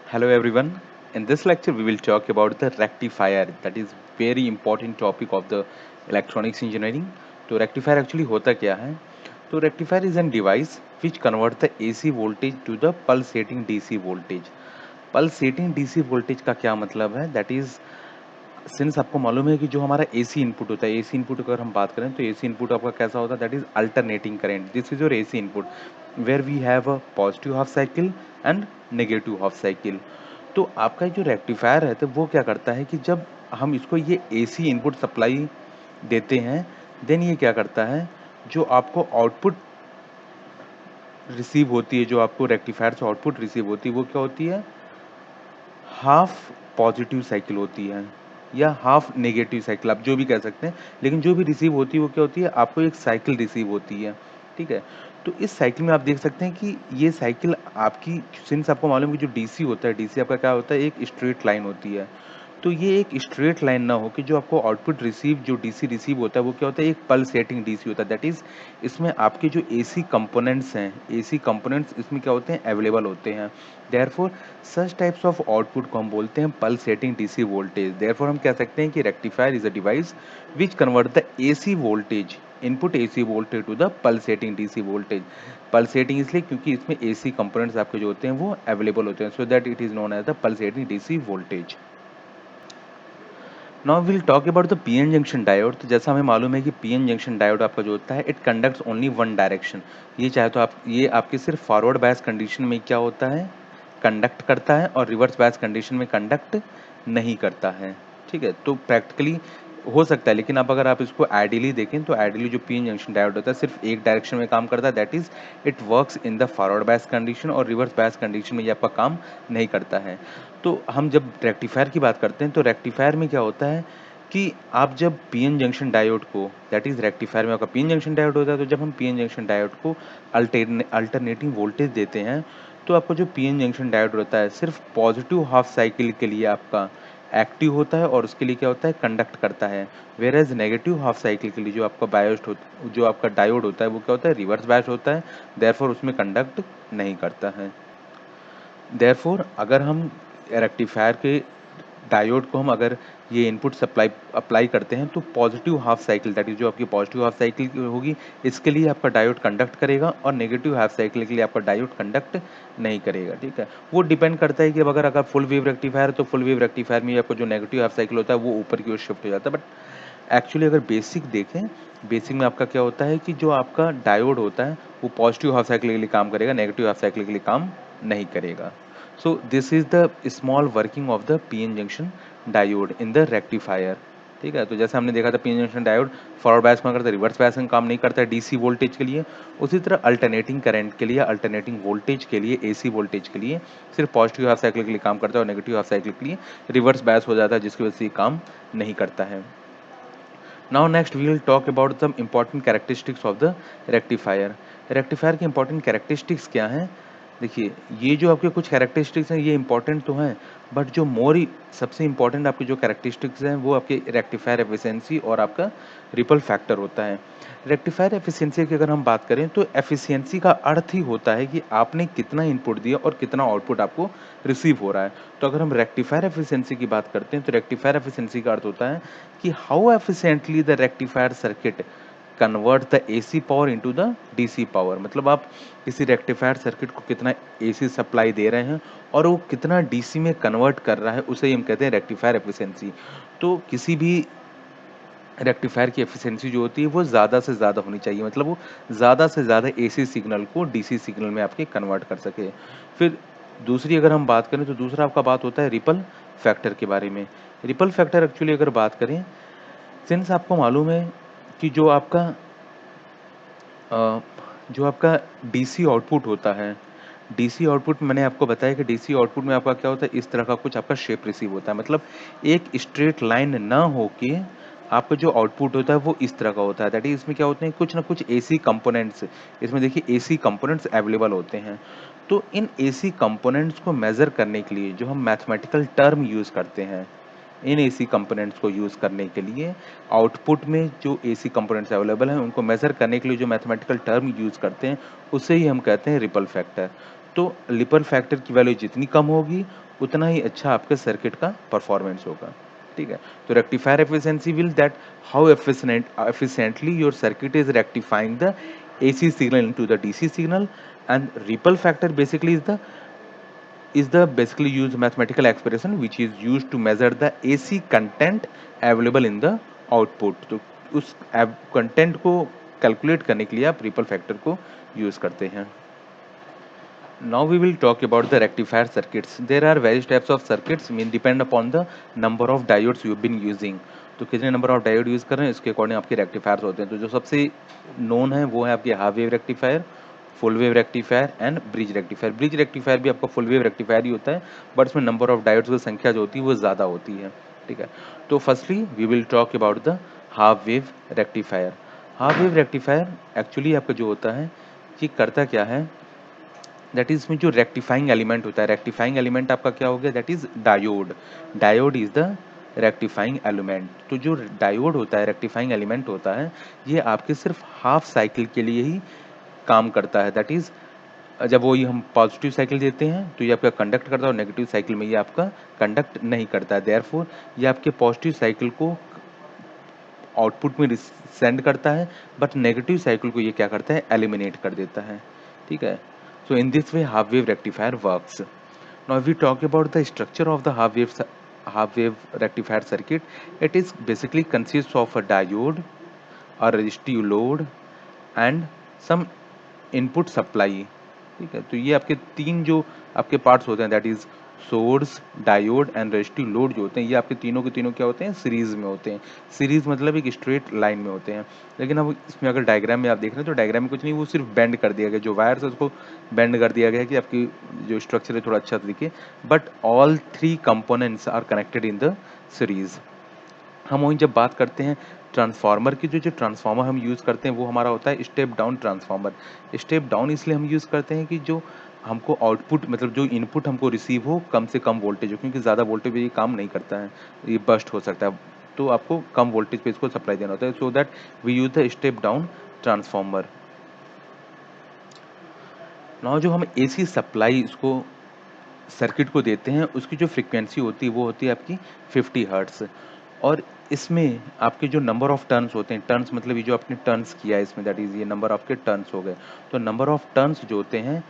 Hello everyone. In this lecture we will talk about the rectifier, that is very important topic of the electronics engineering. तो rectifier actually होता क्या है? तो rectifier is a device which convert the AC voltage to the pulsating DC voltage. Pulsating DC voltage का क्या मतलब है? That is since आपको मालूम है कि जो हमारा एसी इनपुट होता है, एसी इनपुट अगर हम बात करें तो एसी इनपुट आपका कैसा होता है, that is alternating current. This is your AC input where we have a positive half cycle and negative half cycle. तो आपका जो रेक्टिफायर है तो वो क्या करता है कि जब हम इसको ये एसी इनपुट सप्लाई देते हैं, देन ये क्या करता है, जो आपको आउटपुट रिसीव होती है, जो आपको रेक्टिफायर से आउटपुट रिसीव होती है, वो क्या होती है, हाफ पॉजिटिव साइकिल होती है या हाफ नेगेटिव साइकिल, आप जो भी कह सकते हैं, लेकिन जो भी रिसीव होती है वो क्या होती है, आपको एक साइकिल रिसीव होती है। ठीक है। तो इस साइकिल में आप देख सकते हैं कि ये साइकिल आपकी, सिंस आपको मालूम है कि जो डीसी होता है, डीसी आपका क्या होता है, एक स्ट्रेट लाइन होती है। तो ये एक स्ट्रेट लाइन ना हो कि जो आपको आउटपुट रिसीव, जो डीसी रिसीव होता है वो क्या होता है, एक पल्सेटिंग डीसी होता है। दैट इज इसमें आपके जो एसी कंपोनेंट्स हैं, एसी कंपोनेंट्स इसमें क्या होते हैं, अवेलेबल होते हैं। Therefore such types of output को हम बोलते हैं पल्सेटिंग डीसी वोल्टेज। देयरफॉर हम कह सकते हैं कि rectifier is a device which convert the AC voltage, input AC voltage to the pulsating DC voltage. Pulsating इसलिए क्योंकि इसमें एसी कंपोनेंट्स आपके जो होते हैं वो अवेलेबल होते हैं, so that it is known as the pulsating DC voltage. Now will talk about the PN junction diode. तो जैसा हमें मालूम है कि पीएन जंक्शन डायोड आपका जो होता है, it conducts only one direction. ये चाहे तो आप, ये आपके सिर्फ फॉरवर्ड बायस कंडीशन में क्या होता है, कंडक्ट करता है, और रिवर्स बायस कंडीशन में कंडक्ट नहीं करता है। ठीक है। तो प्रैक्टिकली हो सकता है, लेकिन आप अगर आप इसको आइडियली देखें तो आइडियली जो पीएन जंक्शन डायोड होता है सिर्फ एक डायरेक्शन में काम करता है, that is it works in the forward bias condition, और रिवर्स बायस कंडीशन में ये आपका काम नहीं करता है। तो हम जब रेक्टिफायर की बात करते हैं तो रेक्टिफायर में क्या होता है कि आप जब पीएन जंक्शन डायोड को, दैट इज रेक्टिफायर में आपका पीएन जंक्शन डायोड होता है, तो जब हम पीएन जंक्शन डायोड को अल्टरनेटिंग वोल्टेज देते हैं, तो आपका जो पीएन जंक्शन डायोड होता है सिर्फ पॉजिटिव हाफ साइकिल के लिए आपका एक्टिव होता है और उसके लिए क्या होता है, कंडक्ट करता है। Whereas negative half cycle के लिए जो आपका बायोस्ट होता, जो आपका डायोड होता है वो क्या होता है, रिवर्स बायस होता है, देयरफॉर उसमें कंडक्ट नहीं करता है। देयरफॉर अगर हम रेक्टिफायर के डायोड को हम अगर ये इनपुट सप्लाई अप्लाई करते हैं तो positive half cycle, that is जो आपकी पॉजिटिव हाफ साइकिल होगी, इसके लिए आपका डायोड कंडक्ट करेगा, और नेगेटिव हाफ साइकिल के लिए आपका डायोड कंडक्ट नहीं करेगा। ठीक है। वो डिपेंड करता है कि अब अगर फुल वेव रेक्टिफायर है तो फुल वेव रेक्टिफायर में आपको जो नेगेटिव हाफ साइकिल होता है वो ऊपर की ओर शिफ्ट हो जाता है। बट एक्चुअली अगर बेसिक देखें, बेसिक में आपका क्या होता है कि जो आपका डायोड होता है वो पॉजिटिव हाफ साइकिल के लिए काम करेगा, नेगेटिव हाफ साइकिल के लिए काम नहीं करेगा। So this is the small working of the PN junction diode in the rectifier। ठीक है। तो जैसे हमने देखा था PN junction diode forward bias में करता है, रिवर्स बायस में काम नहीं करता है डीसी वोल्टेज के लिए। उसी तरह अल्टरनेटिंग करंट के लिए, अल्टरनेटिंग वोल्टेज के लिए, एसी वोल्टेज के लिए सिर्फ पॉजिटिव हाफ साइकिल के लिए काम करता है और नेगेटिव हाफ साइकिल के लिए रिवर्स बायस हो जाता है, जिसकी वजह से ये काम नहीं करता है। Now next we will talk about some important characteristics of the rectifier. Rectifier के इंपॉर्टेंट कैरेक्टरिस्टिक्स क्या हैं? देखिए, ये जो आपके कुछ कैरेक्टरिस्टिक्स हैं ये इंपॉर्टेंट तो हैं, बट जो मोर ही सबसे इंपॉर्टेंट आपके जो कैरेक्टरिस्टिक्स हैं वो आपके रेक्टिफायर एफिशिएंसी और आपका रिपल फैक्टर होता है। रेक्टिफायर एफिशिएंसी की अगर हम बात करें तो एफिशिएंसी का अर्थ ही होता है कि आपने कितना इनपुट दिया और कितना आउटपुट आपको रिसीव हो रहा है। तो अगर हम रेक्टिफायर एफिशिएंसी की बात करते हैं तो रेक्टिफायर एफिशिएंसी का अर्थ होता है कि how efficiently the rectifier circuit convert the AC power into the DC power. मतलब आप किसी रेक्टिफायर सर्किट को कितना एसी सप्लाई दे रहे हैं और वो कितना डीसी में कन्वर्ट कर रहा है, उसे ही हम कहते हैं रेक्टिफायर एफिशिएंसी। तो किसी भी रेक्टिफायर की एफिशिएंसी जो होती है वो ज़्यादा से ज़्यादा होनी चाहिए, मतलब वो ज़्यादा से ज़्यादा एसी सिग्नल को डीसी सिग्नल में आपके कन्वर्ट कर सके। फिर दूसरी अगर हम बात करें तो दूसरा आपका बात होता है रिपल फैक्टर के बारे में। रिपल फैक्टर एक्चुअली अगर बात करें, सिंस आपको मालूम है कि अ, जो आपका डीसी आउटपुट होता है, डीसी आउटपुट मैंने आपको बताया कि डीसी आउटपुट में आपका क्या होता है, इस तरह का कुछ आपका शेप रिसीव होता है। मतलब एक स्ट्रेट लाइन ना होके आपका जो आउटपुट होता है वो इस तरह का होता है। दैट इज इसमें क्या होते हैं, कुछ ना कुछ एसी कंपोनेंट्स, इसमें देखिए एसी कंपोनेंट्स अवेलेबल होते हैं। तो इन एसी कंपोनेंट्स को मेज़र करने के लिए जो हम मैथमेटिकल टर्म यूज़ करते हैं, इन एसी कंपोनेंट्स को यूज़ करने के लिए आउटपुट में जो एसी कंपोनेंट्स अवेलेबल हैं उनको मेज़र करने के लिए जो मैथमेटिकल टर्म यूज़ करते हैं उसे ही हम कहते हैं रिपल फैक्टर। तो रिपल फैक्टर की वैल्यू जितनी कम होगी उतना ही अच्छा आपके सर्किट का परफॉर्मेंस होगा, ठीक है। तो rectifier efficiency will that how efficiently your circuit is rectifying the AC signal into the DC signal, and ripple factor basically is the basically used mathematical expression which is used to measure the AC content available in the output। तो उस content को calculate करने के लिए आप ripple factor को use करते हैं। Now we will talk about the rectifier circuits. There are various types of circuits mean depend upon the number of diodes you've been using। तो कितने नंबर ऑफ डायोड यूज कर रहे हैं इसके according आपके रेक्टिफायर्स होते हैं। तो जो सबसे नोन है वो है आपके half wave rectifier, full wave rectifier and bridge rectifier. Bridge rectifier भी आपका फुल वेव रेक्टिफायर ही होता है, बट इसमें नंबर ऑफ डायोड्स की संख्या जो होती है वो ज़्यादा होती है, ठीक है। तो firstly we will talk about the half wave rectifier. Half wave rectifier actually आपका जो होता है ये करता क्या है, दैट इज इसमें जो रेक्टिफाइंग एलिमेंट होता है, रेक्टिफाइंग एलिमेंट आपका क्या हो गया, that is diode. Diode is the rectifying element. तो जो डायोड होता है, रेक्टिफाइंग एलिमेंट होता है, ये आपके सिर्फ हाफ साइकिल के लिए ही काम करता है। दैट इज जब वो ये हम पॉजिटिव साइकिल देते हैं तो ये आपका कंडक्ट करता है, और नेगेटिव साइकिल में ये आपका कंडक्ट नहीं करता है। देयरफॉर ये आपके पॉजिटिव साइकिल को आउटपुट में सेंड करता है, बट नेगेटिव साइकिल को ये क्या करता है, एलिमिनेट कर देता है, ठीक है। So in this way half wave rectifier works. Now we talk about the structure of the half wave rectifier circuit. It is basically consist of a diode, a resistive load and some input supply, ठीक है। तो ये आपके तीन जो आपके parts होते हैं, that is source, diode and resistive load जो होते हैं, ये आपके तीनों के तीनों क्या होते हैं, सीरीज में होते हैं। सीरीज मतलब एक स्ट्रेट लाइन में होते हैं। लेकिन अब इसमें अगर डायग्राम में आप देख रहे हैं तो डायग्राम में कुछ नहीं, वो सिर्फ बेंड कर दिया गया, जो वायर्स है उसको बेंड कर दिया गया है कि आपकी जो स्ट्रक्चर है थोड़ा अच्छा दिखे, but all three components are connected in the series. हम वहीं जब बात करते हैं ट्रांसफार्मर की, जो जो ट्रांसफार्मर हम यूज़ करते हैं वो हमारा होता है step down transformer. Step down इसलिए हम यूज़ करते हैं कि जो हमको आउटपुट मतलब जो इनपुट हमको रिसीव हो कम से कम वोल्टेज हो, क्योंकि ज़्यादा वोल्टेज पे ये काम नहीं करता है, ये बस्ट हो सकता है। तो आपको कम वोल्टेज पे इसको सप्लाई देना होता है, so that we use the step down transformer. Now जो हम एसी सप्लाई इसको सर्किट को देते हैं उसकी जो फ्रीक्वेंसी होती है वो होती है आपकी 50 हर्ट्स। और इसमें आपके जो नंबर ऑफ टर्न्स होते हैं, टर्न्स मतलब ये जो आपने टर्न्स किया है इसमें, दैट इज ये नंबर ऑफ के टर्न्स हो गए। तो नंबर ऑफ टर्न्स जो होते हैं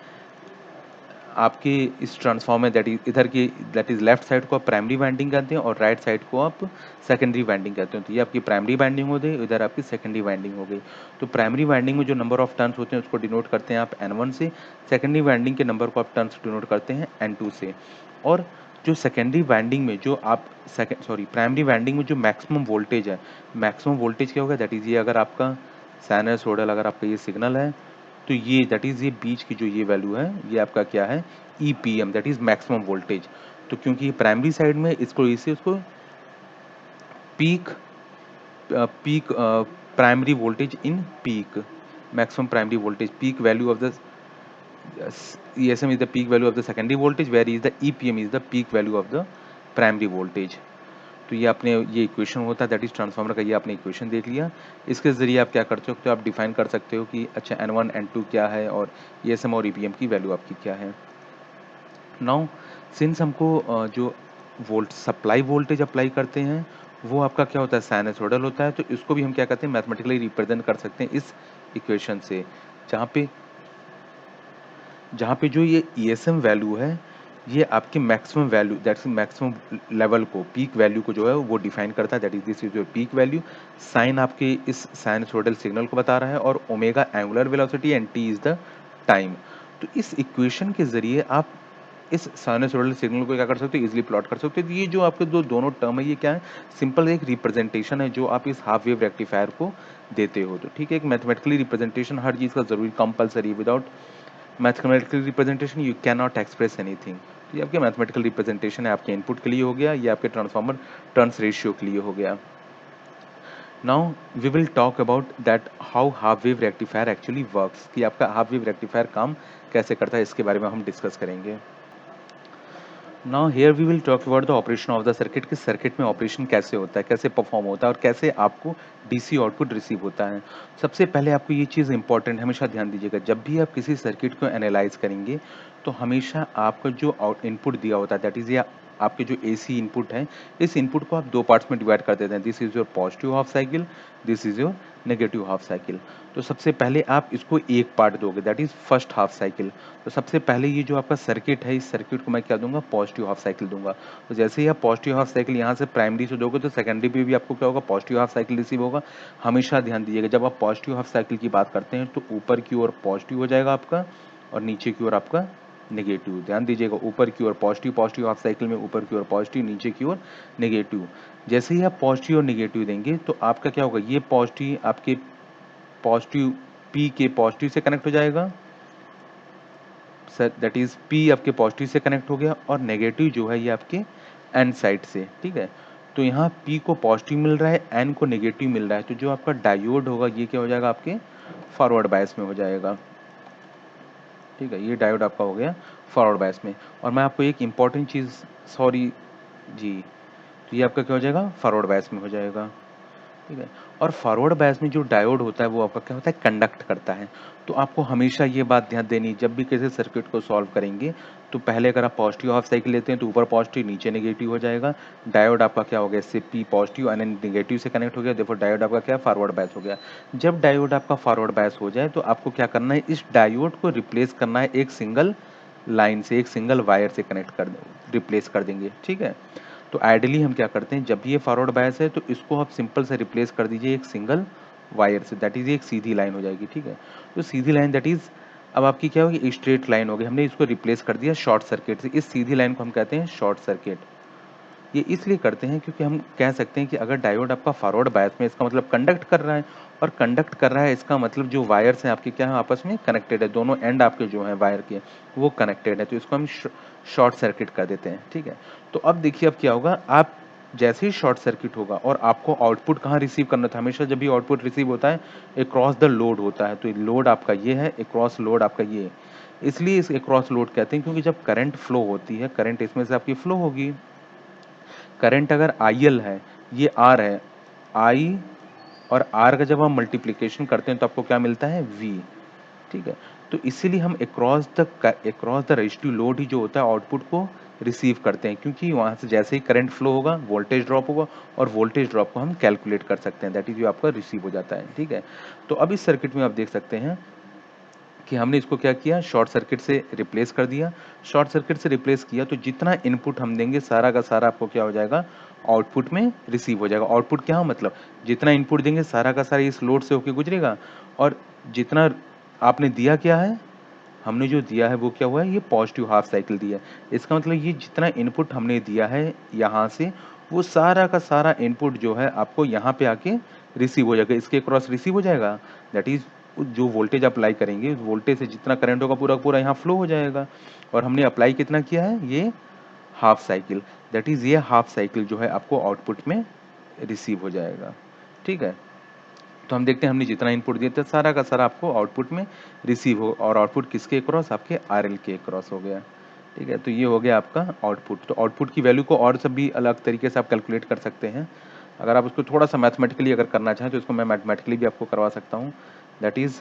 आपके इस ट्रांसफार्मर, दैट इज इधर की दैट इज लेफ्ट साइड को आप प्राइमरी वाइंडिंग कहते हैं और राइट साइड को आप सेकेंडरी वाइंडिंग कहते हैं। तो ये आपकी प्राइमरी वाइंडिंग हो गई, इधर आपकी सेकेंडरी वाइंडिंग हो गई। तो प्राइमरी वाइंडिंग में जो नंबर ऑफ टर्न्स होते हैं उसको डिनोट करते हैं आप N1 से, सेकेंडरी वाइंडिंग के नंबर को आप टर्न्स डिनोट करते हैं N2 से। और जो सेकेंडरी वाइंडिंग में जो आप प्राइमरी वाइंडिंग में जो मैक्सिमम वोल्टेज है, मैक्सिमम वोल्टेज क्या होगा, दैट इज ये अगर आपका साइनसॉइडल अगर आपका ये सिग्नल है तो ये दैट इज़ ये बीच की जो ये वैल्यू है ये आपका क्या है, EPM, that is maximum voltage. तो क्योंकि ये प्राइमरी साइड में इसको इसे उसको peak peak primary voltage in peak, maximum primary voltage, peak value of the ESM is the peak value of the secondary voltage, whereas the EPM is the peak value of the primary voltage। तो ये आपने ये equation होता है, that is transformer का, ये आपने equation देख लिया। इसके ज़रिए आप क्या कर सकते हो, आप डिफाइन कर सकते हो कि अच्छा N1 N2 क्या है और ESM और EPM की वैल्यू आपकी क्या है। नाउ सिंस हमको जो सप्लाई वोल्टेज अप्लाई करते हैं वो आपका क्या होता है, साइनसॉइडल होता है। तो इसको भी हम क्या कहते हैं, मैथमेटिकली रिप्रेजेंट कर सकते हैं इस इक्वेशन से, जहाँ पे जो ये ESM वैल्यू है ये आपकी maximum value, that's maximum level को, पीक वैल्यू को जो है वो डिफाइन करता है, that is this is your peak value. Sine आपके इस साइनसॉइडल सिग्नल को बता रहा है और omega angular velocity and T is the time. तो इस इक्वेशन के जरिए आप इस साइनसॉइडल सिग्नल को क्या कर सकते हो, इजीली प्लॉट कर सकते हो। तो ये जो आपके दोनों टर्म है ये क्या है, सिंपल एक रिप्रेजेंटेशन है जो आप इस हाफ वेव रेक्टिफायर को देते हो। तो ठीक है, एक मैथमेटिकली रिप्रेजेंटेशन हर चीज़ का जरूरी compulsory, without mathematical representation you can not express anything. तो ये आपके मैथमेटिकल रिप्रेजेंटेशन है, आपके इनपुट के लिए हो गया, ये आपके ट्रांसफार्मर टर्न्स रेशियो के लिए हो गया। Now we will talk about that how half wave rectifier actually works, कि आपका हाफ वेव रेक्टिफायर काम कैसे करता है, इसके बारे में हम डिस्कस करेंगे। Now here we will talk about the operation of the circuit, कि सर्किट में ऑपरेशन कैसे होता है, कैसे परफॉर्म होता है और कैसे आपको डीसी आउटपुट रिसीव होता है। सबसे पहले आपको ये चीज़ इंपॉर्टेंट हमेशा ध्यान दीजिएगा, जब भी आप किसी सर्किट को एनालाइज करेंगे तो हमेशा आपका जो इनपुट दिया होता है दैट इज़ या आपके जो एसी इनपुट है, इस इनपुट को आप 2 पार्ट्स में डिवाइड कर देते हैं। This is your positive half cycle, this is your negative half cycle. तो सबसे पहले आप इसको एक पार्ट दोगे that is first half cycle. तो सबसे पहले ये जो आपका सर्किट है, इस सर्किट को मैं क्या दूँगा, पॉजिटिव हाफ साइकिल दूँगा। तो जैसे ही आप पॉजिटिव हाफ साइकिल यहाँ से प्राइमरी से दोगे तो सेकेंडरी पे भी आपको क्या होगा, पॉजिटिव हाफ साइकिल रिसीव होगा। हमेशा ध्यान दीजिएगा जब आप पॉजिटिव हाफ साइकिल की बात करते हैं तो ऊपर की ओर पॉजिटिव हो जाएगा आपका और नीचे की ओर आपका नेगेटिव। ध्यान दीजिएगा ऊपर की ओर पॉजिटिव, पॉजिटिव हाफ साइकिल में ऊपर की ओर पॉजिटिव, नीचे की ओर नेगेटिव। जैसे ही आप पॉजिटिव और नेगेटिव देंगे तो आपका क्या होगा, ये पॉजिटिव आपके पॉजिटिव पी के पॉजिटिव से कनेक्ट हो जाएगा सर, दैट इज पी आपके पॉजिटिव से कनेक्ट हो गया और नेगेटिव जो है ये आपके एन साइड से, ठीक है। तो यहाँ पी को पॉजिटिव मिल रहा है, एन को नेगेटिव मिल रहा है, तो जो आपका डायोड होगा ये क्या हो जाएगा, आपके फॉरवर्ड बायस में हो जाएगा, ठीक है। ये डायोड आपका हो गया फॉरवर्ड बायस में। और मैं आपको एक इम्पॉर्टेंट चीज़, सॉरी जी, तो ये आपका क्या हो जाएगा, फॉरवर्ड बायस में हो जाएगा, ठीक है। और फॉरवर्ड बायस में जो डायोड होता है वो आपका क्या होता है, कंडक्ट करता है। तो आपको हमेशा ये बात ध्यान देनी, जब भी किसी सर्किट को सॉल्व करेंगे तो पहले अगर आप पॉजिटिव हाफ साइकिल लेते हैं तो ऊपर पॉजिटिव नीचे नेगेटिव हो जाएगा। डायोड आपका क्या हो गया, इससे पी पॉजिटिव एंड नेगेटिव से कनेक्ट हो गया, देखो डायोड आपका क्या फॉरवर्ड बायस हो गया। जब डायोड आपका फॉरवर्ड बायस हो जाए तो आपको क्या करना है, इस डायोड को रिप्लेस करना है एक सिंगल लाइन से, एक सिंगल वायर से कनेक्ट कर रिप्लेस कर देंगे, ठीक है। तो आइडियली हम क्या करते हैं, जब ये फॉरवर्ड बायस है तो इसको आप सिंपल से रिप्लेस कर दीजिए एक सिंगल वायर से, दैट इज एक सीधी लाइन हो जाएगी, ठीक है। तो सीधी लाइन दैट इज अब आपकी क्या होगी, स्ट्रेट लाइन होगी। हमने इसको रिप्लेस कर दिया शॉर्ट सर्किट से, इस सीधी लाइन को हम कहते हैं शॉर्ट सर्किट। ये इसलिए करते हैं क्योंकि हम कह सकते हैं कि अगर डायोड आपका फॉरवर्ड बायस में, इसका मतलब कंडक्ट कर रहा है, और कंडक्ट कर रहा है इसका मतलब जो वायर्स हैं आपके क्या है, आपस में कनेक्टेड है, दोनों एंड आपके जो हैं वायर के वो कनेक्टेड है, तो इसको हम शॉर्ट सर्किट कर देते हैं, ठीक है। तो अब देखिए अब क्या होगा, आप जैसे ही शॉर्ट सर्किट होगा और आपको आउटपुट कहाँ रिसीव करना था, हमेशा जब भी आउटपुट रिसीव होता है अक्रॉस द लोड होता है, तो लोड आपका ये है, अक्रॉस लोड आपका ये है। इसलिए इस अक्रॉस लोड कहते हैं क्योंकि जब करंट फ्लो होती है, करंट इसमें से आपकी फ्लो होगी। करंट अगर IL है, ये R है, I और R का जब हम मल्टीप्लिकेशन करते हैं तो आपको क्या मिलता है, V, ठीक है। तो इसीलिए हम अक्रॉस द रेजिस्टिव लोड ही जो होता है आउटपुट को रिसीव करते हैं, क्योंकि वहाँ से जैसे ही करंट फ्लो होगा वोल्टेज ड्रॉप होगा और वोल्टेज ड्रॉप को हम कैलकुलेट कर सकते हैं, दैट इज जो आपका रिसीव हो जाता है, ठीक है। तो अब इस सर्किट में आप देख सकते हैं कि हमने इसको क्या किया, शॉर्ट सर्किट से रिप्लेस कर दिया। शॉर्ट सर्किट से रिप्लेस किया तो जितना इनपुट हम देंगे सारा का सारा आपको क्या हो जाएगा, आउटपुट में रिसीव हो जाएगा। आउटपुट क्या हो मतलब, जितना इनपुट देंगे सारा का सारा इस लोड से होके गुजरेगा, और जितना आपने दिया क्या है, हमने जो दिया है वो क्या हुआ है, ये पॉजिटिव हाफ साइकिल दिया है। इसका मतलब ये जितना इनपुट हमने दिया है यहाँ से, वो सारा का सारा इनपुट जो है आपको यहाँ पे आके रिसीव हो जाएगा, इसके क्रॉस रिसीव हो जाएगा। दैट इज जो वोल्टेज अप्लाई करेंगे, उस वोल्टेज से जितना करंट होगा पूरा पूरा यहाँ फ्लो हो जाएगा। और हमने अप्लाई कितना किया है, ये हाफ साइकिल, दैट इज ये हाफ साइकिल जो है आपको आउटपुट में रिसीव हो जाएगा, ठीक है। तो हम देखते हैं हमने जितना इनपुट दिया था सारा का सारा आपको आउटपुट में रिसीव हो, और आउटपुट किसके क्रॉस, आपके RL के क्रॉस हो गया, ठीक है। तो ये हो गया आपका आउटपुट। तो आउटपुट की वैल्यू को और सब भी अलग तरीके से आप कैलकुलेट कर सकते हैं। अगर आप उसको थोड़ा सा मैथमेटिकली अगर करना चाहें तो इसको मैं मैथमेटिकली भी आपको करवा सकता हूँ। दैट इज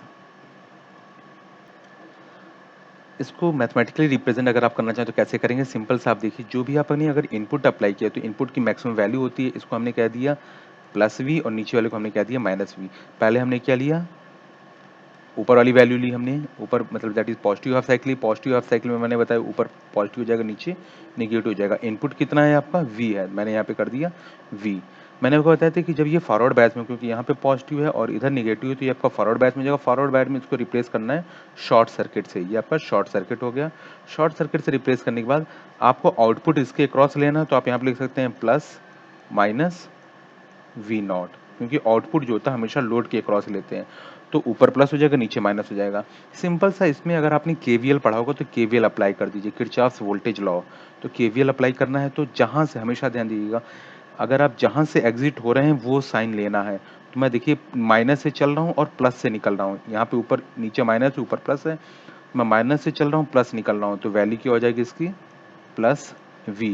इसको मैथमेटिकली रिप्रेजेंट अगर आप करना चाहें तो कैसे करेंगे, सिंपल सा आप देखिए, जो भी आपने अगर इनपुट अप्लाई किया तो इनपुट की मैक्सिमम वैल्यू होती है, इसको हमने कह दिया प्लस वी और नीचे वाले को हमने कह दिया माइनस वी। पहले हमने क्या लिया, ऊपर वाली वैल्यू ली हमने, ऊपर मतलब that is positive half cycle, positive half cycle में मैंने बताया ऊपर पॉजिटिव हो जाएगा नीचे नेगेटिव हो जाएगा। इनपुट कितना है आपका, V है, मैंने यहाँ पे कर दिया V। मैंने आपको बताया था कि जब ये फॉरवर्ड बैच में, क्योंकि यहाँ पे पॉजिटिव है और इधर नेगेटिव है, तो ये आपका फॉरवर्ड बैच में जाएगा। फॉरवर्ड बैच में इसको रिप्लेस करना है शॉर्ट सर्किट से, ये आपका शॉर्ट सर्किट हो गया। शॉर्ट सर्किट से रिप्लेस करने के बाद आपको आउटपुट इसके क्रॉस लेना, तो आप यहाँ पे लिख सकते हैं प्लस माइनस V0, क्योंकि आउटपुट जो होता है हमेशा लोड के क्रॉस लेते हैं, तो ऊपर प्लस हो जाएगा नीचे माइनस हो जाएगा। सिंपल सा, इसमें अगर आपने KVL पढ़ा होगा तो KVL अप्लाई कर दीजिए, किरचॉफ्स वोल्टेज लॉ। तो KVL अप्लाई करना है तो जहाँ से, हमेशा ध्यान दीजिएगा, अगर आप जहाँ से एग्जिट हो रहे हैं वो साइन लेना है। तो मैं देखिए माइनस से चल रहा हूँ और प्लस से निकल रहा हूँ, यहाँ पे ऊपर नीचे माइनस ऊपर प्लस है, मैं माइनस से चल रहा हूँ प्लस निकल रहा हूँ, तो वैल्यू क्या हो जाएगी इसकी, प्लस V।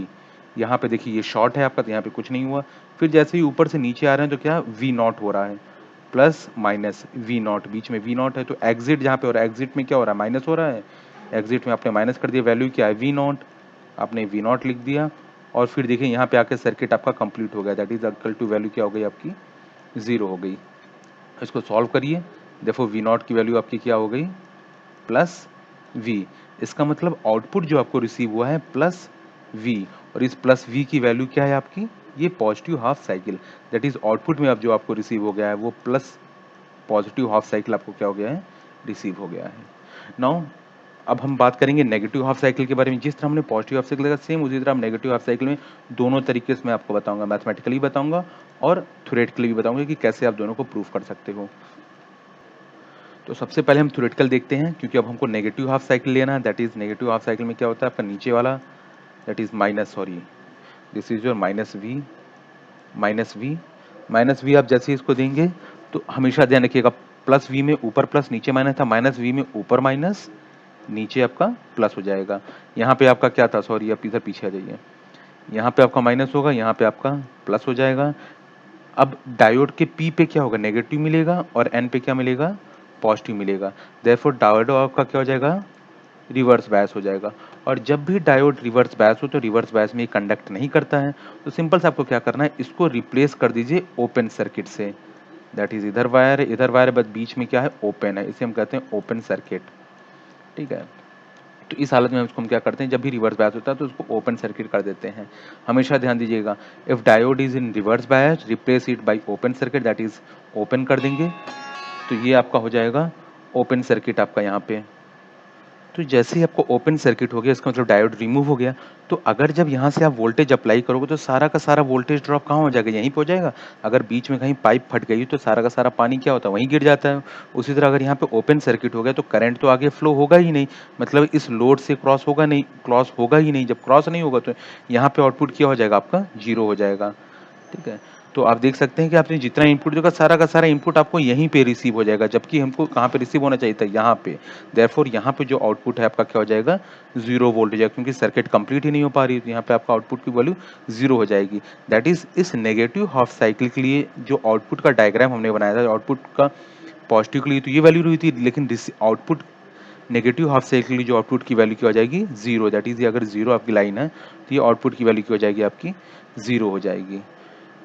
यहाँ पे देखिए ये शॉर्ट है आपका, तो यहाँ पे कुछ नहीं हुआ। फिर जैसे ही ऊपर से नीचे आ रहे हैं तो क्या V0 हो रहा है, प्लस माइनस V0, बीच में V0 है, तो एग्जिट जहाँ पे हो रहा है, एग्जिट में क्या हो रहा है, माइनस हो रहा है, एग्जिट में आपने माइनस कर दिया, वैल्यू क्या है वी नॉट, आपने वी नॉट लिख दिया और फिर देखिए यहाँ पे आके सर्किट आपका कंप्लीट हो गया, that is equal to value क्या हो गई आपकी 0 हो गई। इसको सॉल्व करिए, देखो वी नॉट की वैल्यू आपकी क्या हो गई प्लस वी, इसका मतलब आउटपुट जो आपको रिसीव हुआ है प्लस वी, और इस प्लस वी की वैल्यू क्या है आपकी ये positive half cycle, that is output में अब जो आपको रिसीव हो गया है वो प्लस पॉजिटिव हाफ साइकिल आपको क्या हो गया है रिसीव हो गया है। नाउ अब हम बात करेंगे नेगेटिव हाफ साइकिल के बारे में। जिस तरह हमने पॉजिटिव हाफ साइकिल का सेम उसी तरह हम नेगेटिव हाफ साइकिल में दोनों तरीके से मैं आपको बताऊंगा, मैथमेटिकली बताऊंगा और थ्योरेटिकली भी बताऊंगा कि कैसे आप दोनों को प्रूव कर सकते हो। तो सबसे पहले हम थ्योरेटिकल देखते हैं, क्योंकि अब हमको नेगेटिव हाफ साइकिल लेना है। That is negative half cycle में क्या होता है आपका नीचे वाला, that is minus, sorry this is your minus V, minus V, minus V आप जैसे ही इसको देंगे तो हमेशा ध्यान रखिएगा प्लस वी में ऊपर प्लस नीचे माइनस था, माइनस वी में ऊपर माइनस नीचे आपका प्लस हो जाएगा। यहाँ पे आपका क्या था, सॉरी आप इधर पीछे आ जाइए, यहाँ पे आपका माइनस होगा, यहाँ पे आपका प्लस हो जाएगा। अब डायोड के पी पे क्या होगा नेगेटिव मिलेगा और एन पे क्या मिलेगा पॉजिटिव मिलेगा, देयरफॉर डायोड आपका क्या हो जाएगा रिवर्स बायस हो जाएगा। और जब भी डायोड रिवर्स बायस हो तो रिवर्स बायस में ये कंडक्ट नहीं करता है, तो सिंपल से आपको क्या करना है इसको रिप्लेस कर दीजिए ओपन सर्किट से, दैट इज इधर वायर है इधर वायर है, बस बीच में क्या है ओपन है, इसे हम कहते हैं ओपन सर्किट। ठीक है, तो इस हालत में उसको हम क्या करते हैं जब भी रिवर्स बायस होता है तो उसको ओपन सर्किट कर देते हैं। हमेशा ध्यान दीजिएगा if diode is in reverse bias replace it by open circuit, that is open कर देंगे तो ये आपका हो जाएगा ओपन सर्किट आपका यहाँ पे। तो जैसे ही आपको ओपन सर्किट हो गया इसका मतलब डायोड रिमूव हो गया, तो अगर जब यहाँ से आप वोल्टेज अप्लाई करोगे तो सारा का सारा वोल्टेज ड्रॉप कहाँ हो जाएगा यहीं पे हो जाएगा। अगर बीच में कहीं पाइप फट गई तो सारा का सारा पानी क्या होता है वहीं गिर जाता है। उसी तरह अगर यहाँ पे ओपन सर्किट हो गया तो करंट तो आगे फ्लो होगा ही नहीं, मतलब इस लोड से क्रॉस होगा नहीं, क्रॉस होगा ही नहीं, जब क्रॉस नहीं होगा तो यहाँ पे आउटपुट क्या हो जाएगा आपका 0 हो जाएगा। ठीक है, तो आप देख सकते हैं कि आपने जितना इनपुट देगा सारा का सारा इनपुट आपको यहीं पे रिसीव हो जाएगा, जबकि हमको कहाँ पे रिसीव होना चाहिए था यहाँ पे। देयरफॉर यहाँ पे जो आउटपुट है आपका क्या हो जाएगा 0 वोल्ट हो जाएगा, क्योंकि सर्किट कंप्लीट ही नहीं हो पा रही है, तो यहाँ पे आपका आउटपुट की वैल्यू 0 हो जाएगी। दैट इज इस नेगेटिव हाफ साइकिल के लिए जो आउटपुट का डायग्राम हमने बनाया था, आउटपुट का पॉजिटिव के लिए तो ये वैल्यू रही थी, लेकिन आउटपुट नेगेटिव हाफ साइकिल के लिए जो आउटपुट की वैल्यू क्या हो जाएगी 0, दैट इज अगर 0 आपकी लाइन है तो ये आउटपुट की वैल्यू क्या हो जाएगी आपकी 0 हो जाएगी।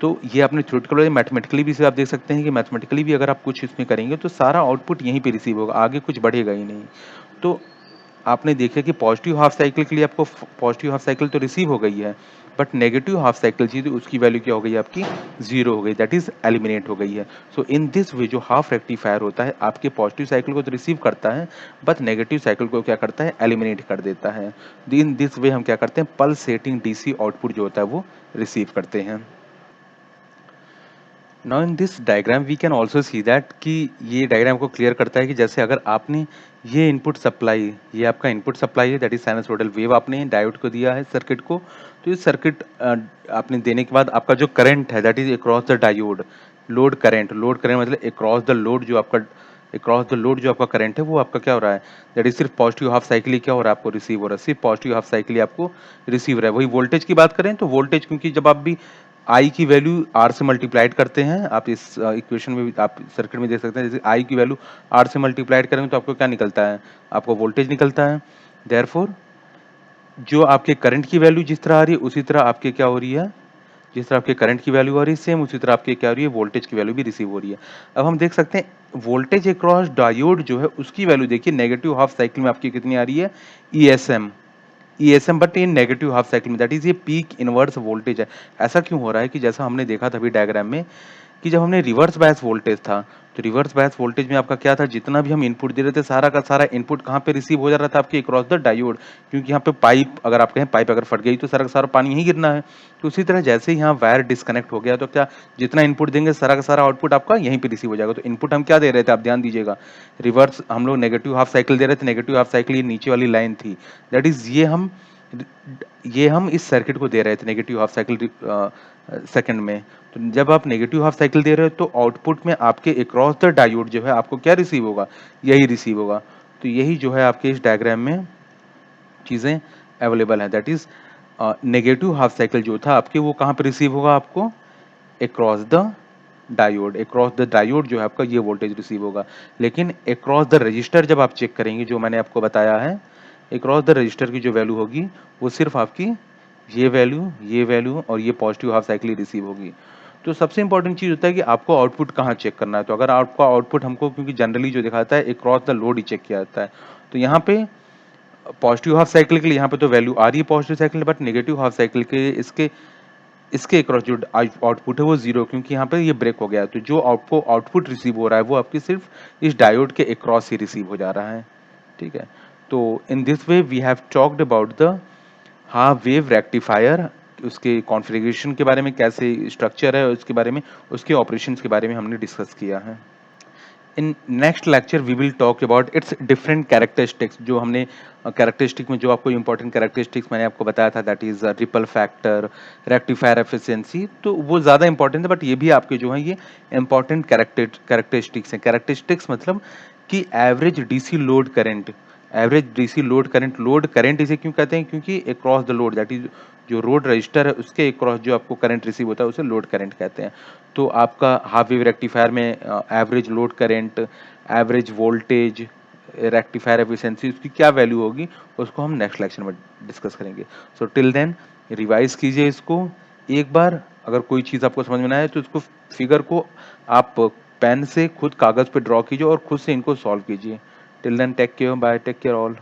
तो ये आपने थ्योरेटिकल और मैथमेटिकली भी इसे आप देख सकते हैं कि मैथमेटिकली भी अगर आप कुछ इसमें करेंगे तो सारा आउटपुट यहीं पे रिसीव होगा, आगे कुछ बढ़ेगा ही नहीं। तो आपने देखा कि पॉजिटिव हाफ साइकिल के लिए आपको पॉजिटिव हाफ साइकिल तो रिसीव हो गई है, बट नेगेटिव हाफ साइकिल थी तो उसकी वैल्यू क्या हो गई आपकी 0 हो गई, दैट इज एलिमिनेट हो गई है। सो इन दिस वे जो हाफ रेक्टिफायर होता है आपके पॉजिटिव साइकिल को तो रिसीव करता है बट नेगेटिव साइकिल को क्या करता है एलिमिनेट कर देता है। इन दिस वे हम क्या करते हैं पल्सेटिंग डीसी आउटपुट जो होता है वो रिसीव करते हैं। Now in this diagram we can also see that कि ये डायग्राम को क्लियर करता है कि जैसे अगर आपने ये इनपुट सप्लाई, ये आपका इनपुट सप्लाई है दैट इज साइनसोइडल वेव आपने डायोड को दिया है सर्किट को, तो इस सर्किट आपने देने के बाद आपका जो करंट है that is across the diode load current, load current मतलब अक्रॉस द लोड जो आपका अक्रॉस द लोड जो आपका करंट है वो आपका क्या हो रहा है दैट इज सिर्फ पॉजिटिव हाफ साइकिल ही क्या हो रहा है आपको रिसीव हो रहा है, सिर्फ पॉजिटिव हाफ साइकिल ही आपको रिसीव हो रहा है। वही वोल्टेज की बात करें तो वोल्टेज क्योंकि जब आप भी आई की वैल्यू आर से मल्टीप्लाइड करते हैं, आप इस इक्वेशन में भी आप सर्किट में देख सकते हैं जैसे आई की वैल्यू आर से मल्टीप्लाइड करेंगे तो आपको क्या निकलता है आपको वोल्टेज निकलता है। देयरफॉर जो आपके करंट की वैल्यू जिस तरह आ रही है उसी तरह आपके क्या हो रही है, जिस तरह आपके करंट की वैल्यू आ रही है सेम उसी तरह आपके क्या हो रही है वोल्टेज की वैल्यू भी रिसीव हो रही है। अब हम देख सकते हैं वोल्टेज अक्रॉस डायोड जो है उसकी वैल्यू देखिए नेगेटिव हाफ साइकिल में आपकी कितनी आ रही है ESM, ESM but in negative half cycle में दैट इज ये पीक इनवर्स वोल्टेज है। ऐसा क्यों हो रहा है कि जैसा हमने देखा था अभी डायग्राम में कि जब हमने रिवर्स बायस वोल्टेज था तो रिवर्स बायस वोल्टेज में आपका क्या था जितना भी हम इनपुट दे रहे थे सारा का सारा इनपुट कहाँ पे रिसीव हो जा रहा था आपके अक्रॉस द डायोड, क्योंकि यहाँ पे पाइप अगर आप कहें पाइप अगर फट गई तो सारा का सारा पानी यहीं गिरना है। तो उसी तरह जैसे ही यहाँ वायर डिस्कनेक्ट हो गया तो क्या जितना इनपुट देंगे सारा का सारा आउटपुट आपका यहीं पे रिसीव हो जाएगा। तो इनपुट हम क्या दे रहे थे आप ध्यान दीजिएगा, रिवर्स हम लोग नेगेटिव हाफ साइकिल दे रहे थे, नेगेटिव हाफ साइकिल ये नीचे वाली लाइन थी, दैट इज ये हम इस सर्किट को दे रहे थे नेगेटिव हाफ साइकिल सेकंड में। तो जब आप नेगेटिव हाफ साइकिल दे रहे हो तो आउटपुट में आपके अक्रॉस द डायोड जो है आपको क्या रिसीव होगा यही रिसीव होगा। तो यही जो है आपके इस डायग्राम में चीज़ें अवेलेबल हैं, that is negative half cycle जो था आपके वो कहाँ पे रिसीव होगा आपको across the diode, across the diode जो है आपका ये वोल्टेज रिसीव होगा। लेकिन अक्रॉस द रजिस्टर जब आप चेक करेंगे जो मैंने आपको बताया है अक्रॉस द रजिस्टर की जो वैल्यू होगी वो सिर्फ आपकी ये वैल्यू और ये पॉजिटिव हाफ साइकिल ही रिसीव होगी। तो सबसे इंपॉर्टेंट चीज़ होता है कि आपको आउटपुट कहाँ चेक करना है। तो अगर आपका आउटपुट हमको, क्योंकि जनरली जो दिखाता है अक्रॉस द लोड ही चेक किया जाता है, तो यहाँ पे पॉजिटिव हाफ साइकिल के लिए यहाँ पे तो वैल्यू आ रही है positive cycle, but negative half cycle के इसके इसके अक्रॉस जो आउटपुट है वो जीरो, क्योंकि यहाँ पे ये ब्रेक हो गया है। तो जो आपको आउटपुट रिसीव हो रहा है वो आपकी सिर्फ इस डायोड के अक्रॉस ही रिसीव हो जा रहा है। ठीक है, तो in this way we have talked about the half wave rectifier, उसके कॉन्फ़िगरेशन के बारे में, कैसे स्ट्रक्चर है उसके बारे में, उसके ऑपरेशंस के बारे में हमने डिस्कस किया है। In next lecture we will talk about its different characteristics. जो हमने कैरेक्टरिस्टिक में जो आपको इंपॉर्टेंट कैरेक्टरिस्टिक्स मैंने आपको बताया था, that is ripple factor, rectifier efficiency, तो वो ज़्यादा इंपॉर्टेंट है, बट ये भी आपके जो है ये इंपॉर्टेंट कैरेक्टरिस्टिक्स हैं। कैरेक्टरिस्टिक्स मतलब कि average DC load current, average DC load current, load current इसे क्यों कहते हैं, क्योंकि across the load, that is जो रोड रजिस्टर है उसके अक्रॉस जो आपको करंट रिसीव होता है उसे लोड करंट कहते हैं। तो आपका हाफ वेव रेक्टिफायर में average load current, average voltage, rectifier efficiency, उसकी क्या वैल्यू होगी उसको हम नेक्स्ट लेक्चर में डिस्कस करेंगे। सो टिल देन रिवाइज कीजिए इसको एक बार। अगर कोई चीज़ आपको समझ में ना आए तो इसको, फिगर को आप पेन से खुद कागज़ पे ड्रॉ कीजिए और खुद से इनको सॉल्व कीजिए। Till then take care, bye, take care all.